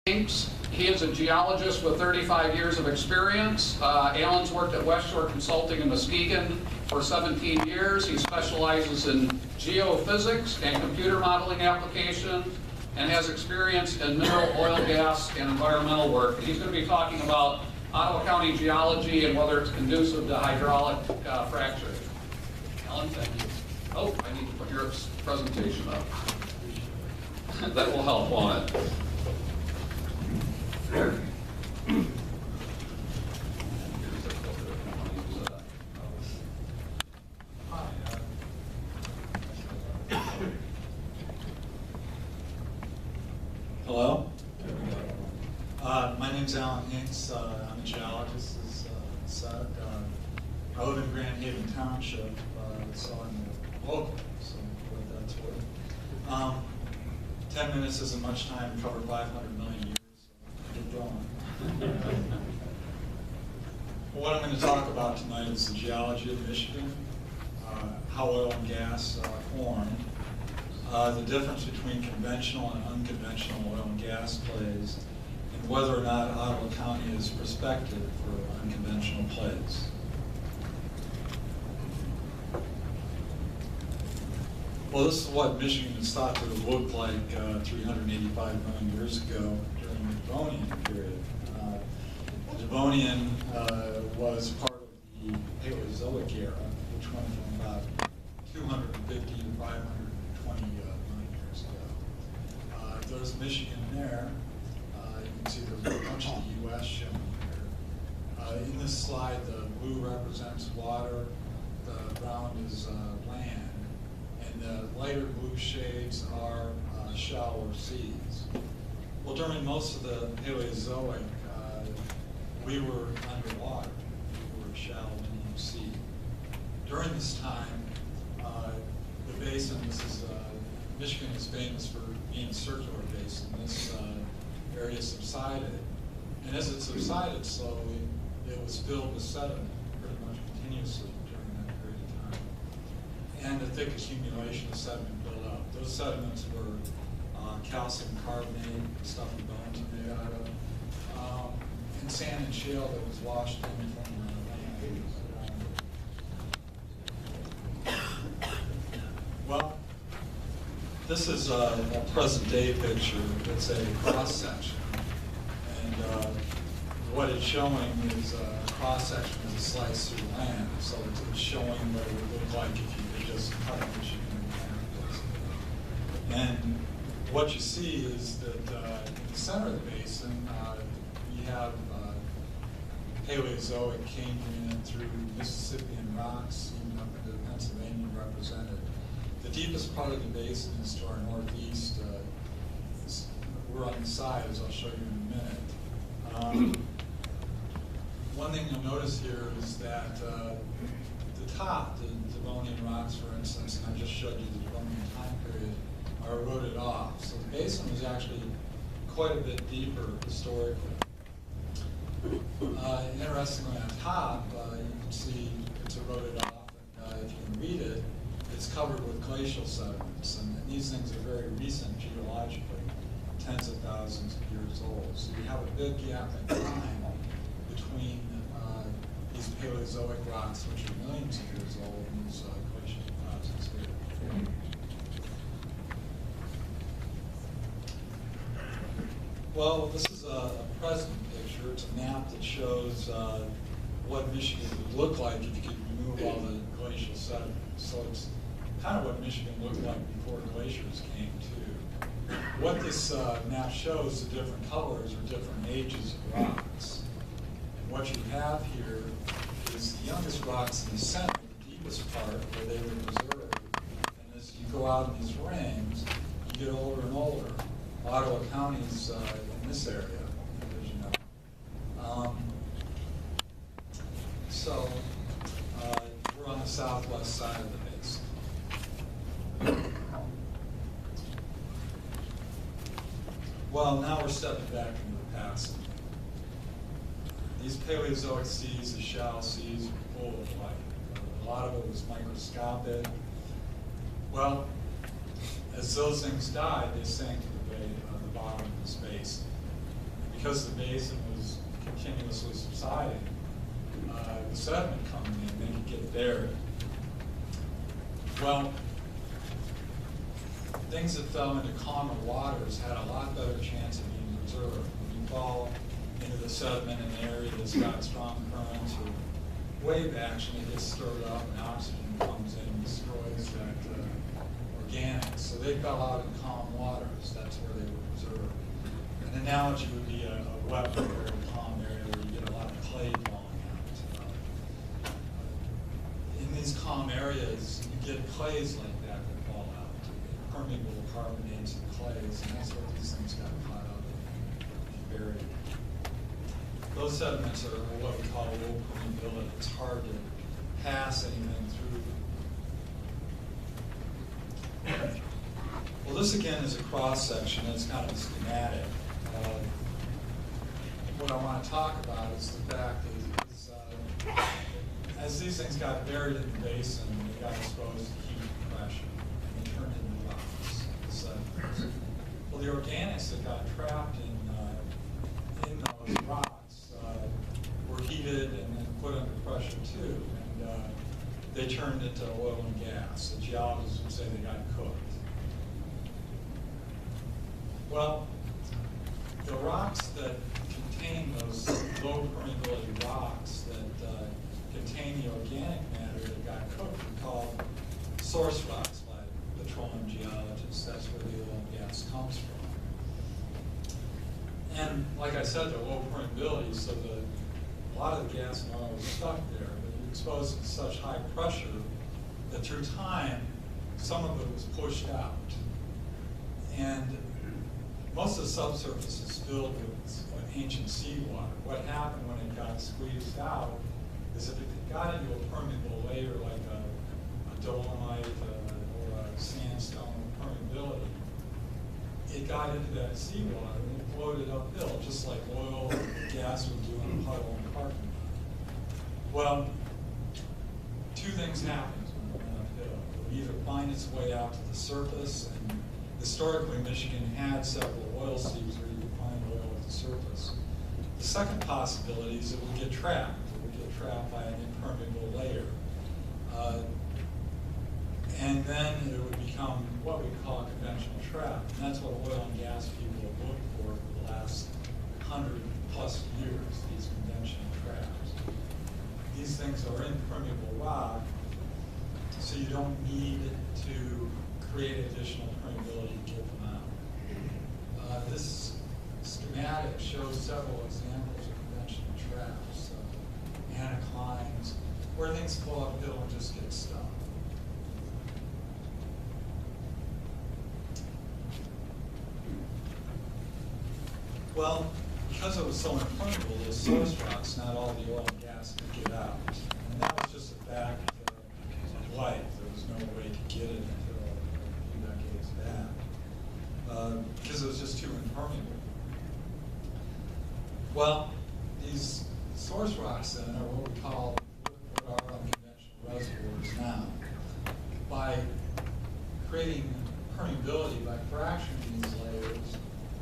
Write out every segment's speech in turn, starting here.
He is a geologist with 35 years of experience. Alan's worked at West Shore Consulting in Muskegon for 17 years. He specializes in geophysics and computer modeling applications and has experience in mineral, oil, gas, and environmental work. And he's going to be talking about Ottawa County geology and whether it's conducive to hydraulic fracturing. Alan, thank you. Oh, I need to put your presentation up. That will help, won't it? Hello. My name's Alan Hinks. I'm a geologist, as said. I live in Grand Haven Township, so I'm local, so what that's worth. 10 minutes isn't much time to cover 500 million years, so get going. What I'm going to talk about tonight is the geology of Michigan, how oil and gas are formed, the difference between conventional and unconventional oil and gas plays, and whether or not Ottawa County is prospective for unconventional plays. Well, this is what Michigan is thought to have looked like 385 million years ago during the Devonian period. The Devonian was part of the Paleozoic era, which went from about 250 to 520 million years ago. There's Michigan there. You can see there's a bunch of the U.S. shown here. In this slide, the blue represents water, the brown is land, and the lighter blue shades are shallower seas. Well, during most of the Paleozoic, we were underwater. We were shallow and deep sea. During this time, the basin, Michigan is famous for being a circular basin. This area subsided, and as it subsided slowly, it was filled with sediment pretty much continuously during that period of time. And a thick accumulation of sediment built up. Those sediments were calcium carbonate, stuff the bones are made out of, and sand and shale that was washed in from land. Well, this is a present-day picture. It's a cross-section, and what it's showing is a cross-section of a slice through land. So it's showing what it would look like if you could just cut Michigan in half. And what you see is that in the center of the basin, you have Paleozoic Cambrian through Mississippian rocks, even up into Pennsylvania represented. The deepest part of the basin is to our northeast. We're on the side, as I'll show you in a minute. One thing you'll notice here is that the top, the Devonian rocks, for instance, and I just showed you the Devonian time period, are eroded off. So the basin was actually quite a bit deeper historically. Interestingly, on top, you can see it's eroded off, and if you can read it, it's covered with glacial sediments, and these things are very recent geologically, tens of thousands of years old. So you have a big gap in time between these Paleozoic rocks, which are millions of years old, and these glacial deposits here. Well, this is a present picture. It's a map that shows what Michigan would look like if you could remove all the glacial sediment. So it's kind of what Michigan looked like before glaciers came to. What this map shows, the different colors are different ages of rocks. And what you have here is the youngest rocks in the center, the deepest part, where they were preserved. And as you go out in these rings, you get older and older. Ottawa County is in this area, as you know. So we're on the southwest side of the basin. Well, now we're stepping back into the past. These Paleozoic seas, the shallow seas, are full of life. A lot of it was microscopic. Well, as those things died, they sank to the bottom of the space. because the basin was continuously subsiding, the sediment coming in, they could get buried. Well, things that fell into calmer waters had a lot better chance of being preserved. When you fall into the sediment in an area that's got strong currents or wave action, it gets stirred up and oxygen comes in and destroys that organics. So they fell out in calm waters. That's where they were preserved. An analogy would be a wet area, a calm area where you get a lot of clay falling out. In these calm areas, you get clays like that fall out, permeable carbonates and clays, and that's what these things got caught up and buried. Those sediments are what we call low permeability. It's hard to pass anything through. Well, this again is a cross section. It's kind of a schematic. What I want to talk about is the fact is as these things got buried in the basin, they got exposed to heat and pressure, and they turned into rocks. Sediments. Well, the organics that got trapped in those rocks were heated and then put under pressure too, and they turned into oil and gas. The geologists would say they got cooked. Well, the rocks that contain those low permeability rocks that contain the organic matter that got cooked are called source rocks by petroleum geologists. That's where the oil and gas comes from. And like I said, they're low permeability, so a lot of the gas and oil is stuck there, but you're exposed to such high pressure that through time, some of it was pushed out. And most of the subsurface is filled with ancient seawater. What happened when it got squeezed out is if it got into a permeable layer like a dolomite or a sandstone permeability, it got into that seawater and it floated uphill, just like oil and gas would do in a puddle in a parking lot. Well, two things happen when it went uphill. It would either find its way out to the surface, and historically Michigan had several oil seeps where you could find oil at the surface. The second possibility is it would get trapped. It would get trapped by an impermeable layer. And then it would become what we call a conventional trap. And that's what oil and gas people have looked for the last 100+ years, these conventional traps. These things are impermeable rock, so you don't need to create additional permeability to get them out. This schematic shows several examples of conventional traps, anticlines, where things flow uphill and just get stuck. Well, because it was so impermeable, those source rocks, not all the oil and gas could get out. And that was just a fact of life. There was no way to get it until a few decades back, because it was just too impermeable. Well, these source rocks then are what we call what are unconventional reservoirs now. By creating permeability, by fracturing these layers,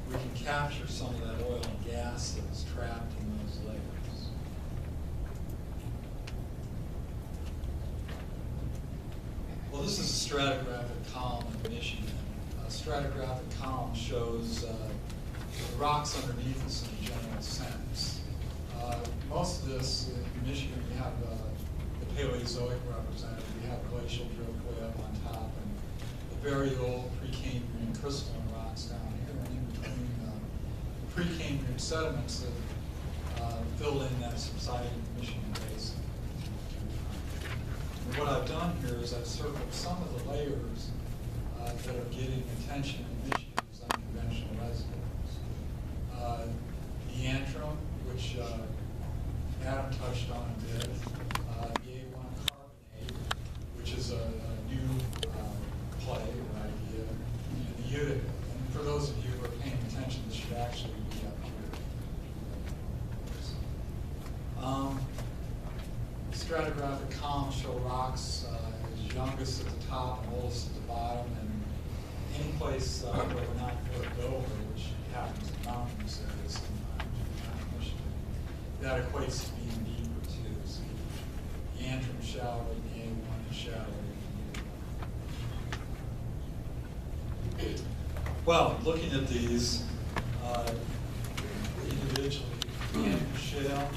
we can capture some of that oil and gas that was trapped in those layers. Well, this is a stratigraphic column in Michigan. A stratigraphic column shows the rocks underneath us in a general sense. Most of this, in Michigan, we have the Paleozoic represented. We have glacial drift way up on top, and the very old Precambrian crystalline rocks down here, and in between the Precambrian sediments that fill in that subsiding Michigan basin. And what I've done here is I've circled some of the layers that are getting attention in Michigan as unconventional reservoirs. The Antrim, which Adam touched on a bit, the A1 carbonate, which is a new play or idea, and the Utica. And for those of you who are paying attention, this should actually be up here. The stratigraphic columns show rocks as youngest at the top and oldest at the bottom, and any place where we're not worked over, which happens in mountainous areas sometimes, that equates to being deeper too. So the Antrim shallow, the A1 is shallow. Well, looking at these individually, Antrim shale,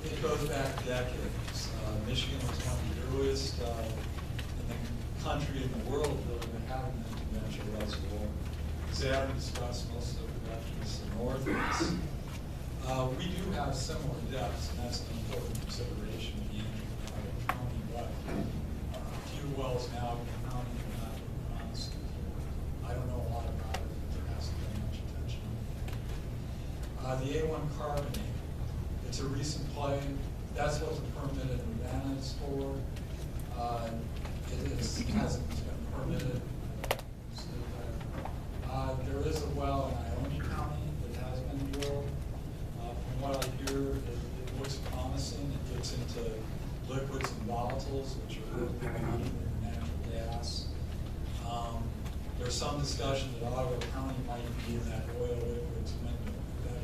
it goes back decades. Michigan was one of the earliest in the country and the world really to have an interventional reservoir. As Adam discussed, most of the production is the northeast. We do have similar depths, and that's an important consideration in the Antrim County, but a few wells now in the county are not promised. I don't know a lot about it, but there hasn't been much attention on it. The A1 carbonate, it's a recent play. That's what the permit in Urbana is for. Hasn't been permitted. There is a well in Ione County that has been drilled. From what I hear, it looks promising. It gets into liquids and volatiles, which are really in natural gas. There's some discussion that Ottawa County might be in that oil liquids window. If that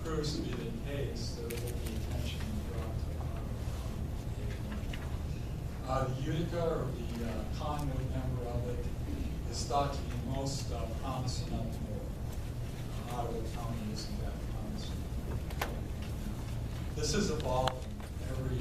proves to be the case, there will be attention brought to Ottawa County. The Utica, or the Conwood member of it, is thought to be most promising up north. Ottawa County isn't that promising. This is evolving every